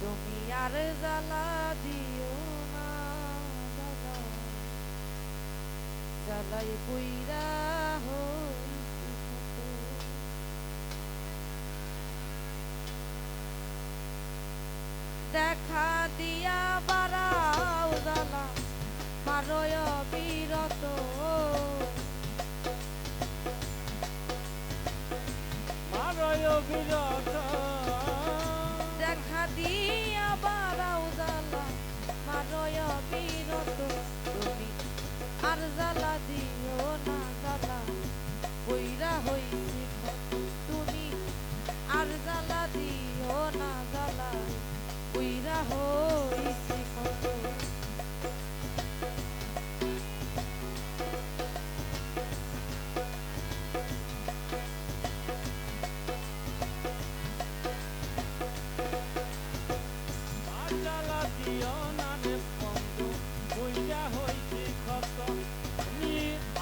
তুমি আর জ্বালা দিও না, জ্বালা জ্বালাই পুইরা হইছি কত। দেখা দিয়া বাড়াও জ্বালা মারয় বিরত, মারয় বিরত, দেখা দিয়া বাড়াও জ্বালা মারয় বিরত। তুমি আর জ্বালা দিও না, জ্বালা বইরা হইছি কত। তুমি আর জ্বালা দিও না, জ্বালা বইরা হইছি কত। আর জ্বালা দিও না রে বন্ধু বুইরা হইছি ক্ষত।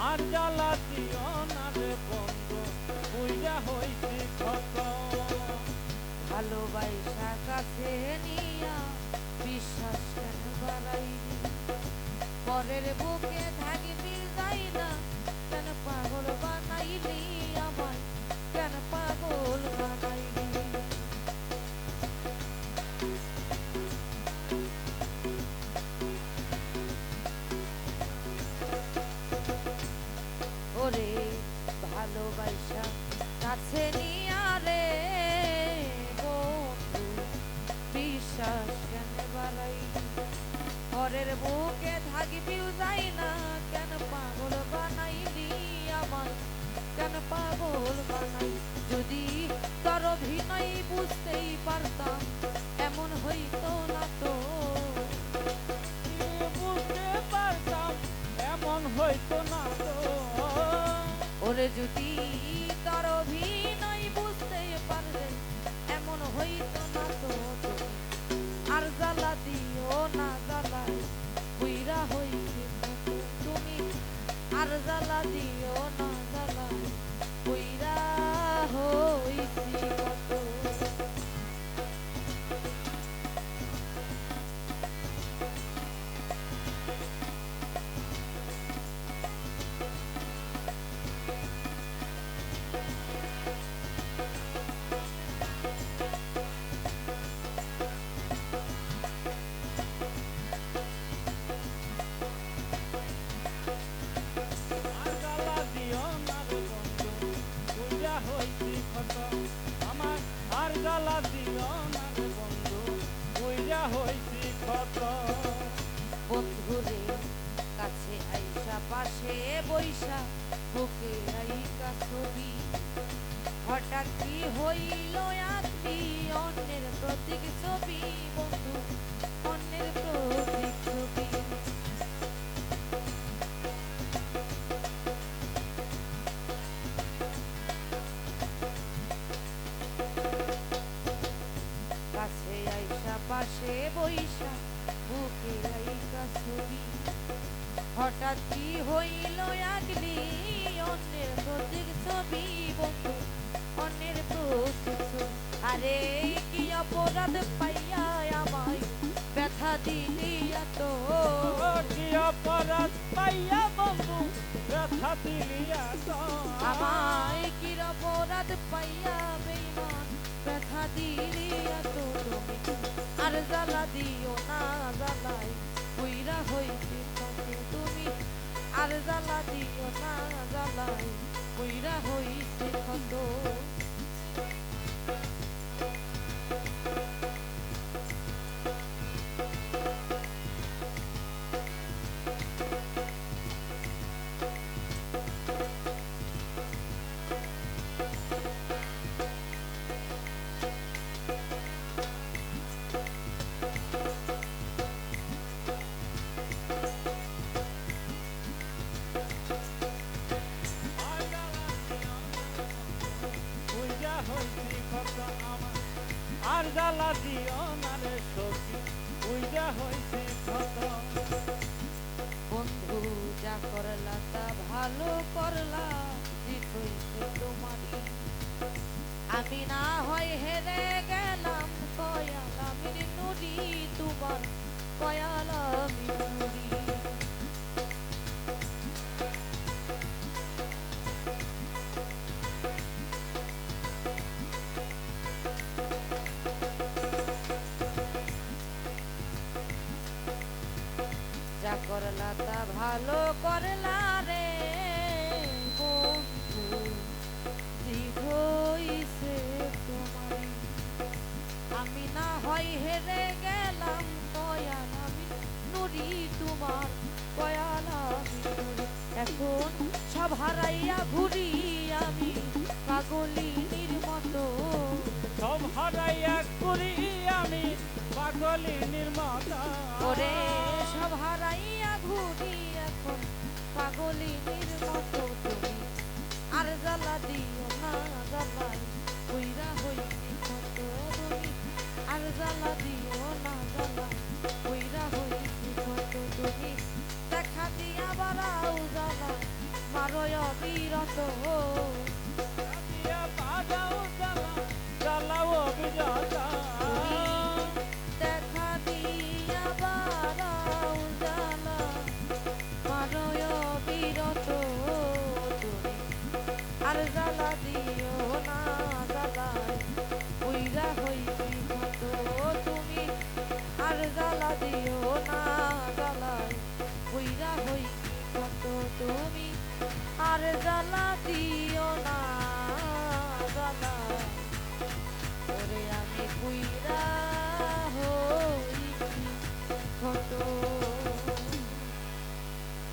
আর জ্বালা দিও না রে বন্ধু বুইরা হইছি ক্ষত। ভালোবাসা কাছে নিয়া বিশ্বাস কেন বাড়াইলি, পরের বুকে থাকবি যাই না, কেন পাগল বানাইলি আমায়, কেন পাগল বানাইলি। ওরে ভালোবাসা কাছে নিয়া রে বন্ধু বিশ্বাস কেন বাড়াইলি, পরের বুকে থাকবিও যাই না, কেন পাগল বানাইলি আমায়, কেন পাগল বানাই। যদি তোর অভিনয় বুঝতেই পারতাম এমন হইতো না তো, বুঝতে পারতাম এমন হইতো না তো। ওরে যদি তোর অভিনয় বুঝতেই পারলে এমন হইতো না তো। তুমি আর জ্বালা দিও না, জ্বালাই বুইরা হইছি কত। তুমি আর জ্বালা দিও না, জ্বালাই বুইরা হইছি কত। আর জ্বালা দিও না রে বন্ধু বুইরা হইছি ক্ষত। আমার আর জ্বালা দিও না রে বন্ধু বুইরা হইছি ক্ষত। বন্ধুরে কাছে আইসা পাশে বইসা বুকে আইকা ছবি, হঠাৎ কি হইল আঁকলি অন্যের প্রতীক ছবি, বন্ধু অন্যের প্রতীক ছবি। কাছে আইসা পাশে বইসা বুকে আইকা ছবি, হঠাৎ কি হইল আগলি অন্যের প্রতীক ছবি, বন্ধু অন্যের প্রতীক ছবি। আরে কি অপরাধ পাইয়া আমায় ব্যথা দিলি এত, কি অপরাধ পাইয়া বন্ধু ব্যথা দিলিয়া তো। আমায় কি অপরাধ পাইয়া বেঈমান ব্যথা দিলি এত। তুমি আর জ্বালা দিও না, জ্বালাই পুইরা হইতে কত। তুমি আর জ্বালা দিও না, জ্বালাই পুইরা হইতে কত। আর জ্বালা দিও না রে বন্ধু বুইরা হইছি ক্ষত। আমার আর জ্বালা দিও না রে সখী বুইরা হইছি ক্ষত। বন্ধু যা করলা তা ভালো করলা, জিত হইছে তোমারই। আমি না হয় হেরে গেলাম কয়ালামির নুরি। তা ভালো করলা রে বন্ধু কি হইছে তোমায় আমি না হয় হেরে গেলাম দয়াল আমি নুরি তোমার দয়াল আমি নুরি এখন সব হারাইয়া ঘুরি আমি পাগলিনীর মতো সব হারাইয়া করি আমি পাগলিনীর মতো ওরে সব হারাইয়া ঘুরি এখন পাগলিনীর মতো তুমি আর জ্বালা দিও না জ্বালাই কইরা হইছি কত তুমি আর জ্বালা দিও না জ্বালা কইরা হইছি কত তুমি দেখা দিয়া বাড়াও জ্বালা মারয় বিরত দিয়া বাজাও জ্বালা জ্বালাও বিজতা দেখা দিয়া বাড়াও জ্বালা মারয় বিরত তুমি আর জ্বালা দিও না জ্বালায় কইরা হইছি কত তুমি আর জ্বালা দিও না জ্বালায় কইরা হইছি কত তুমি আর জ্বালা দিও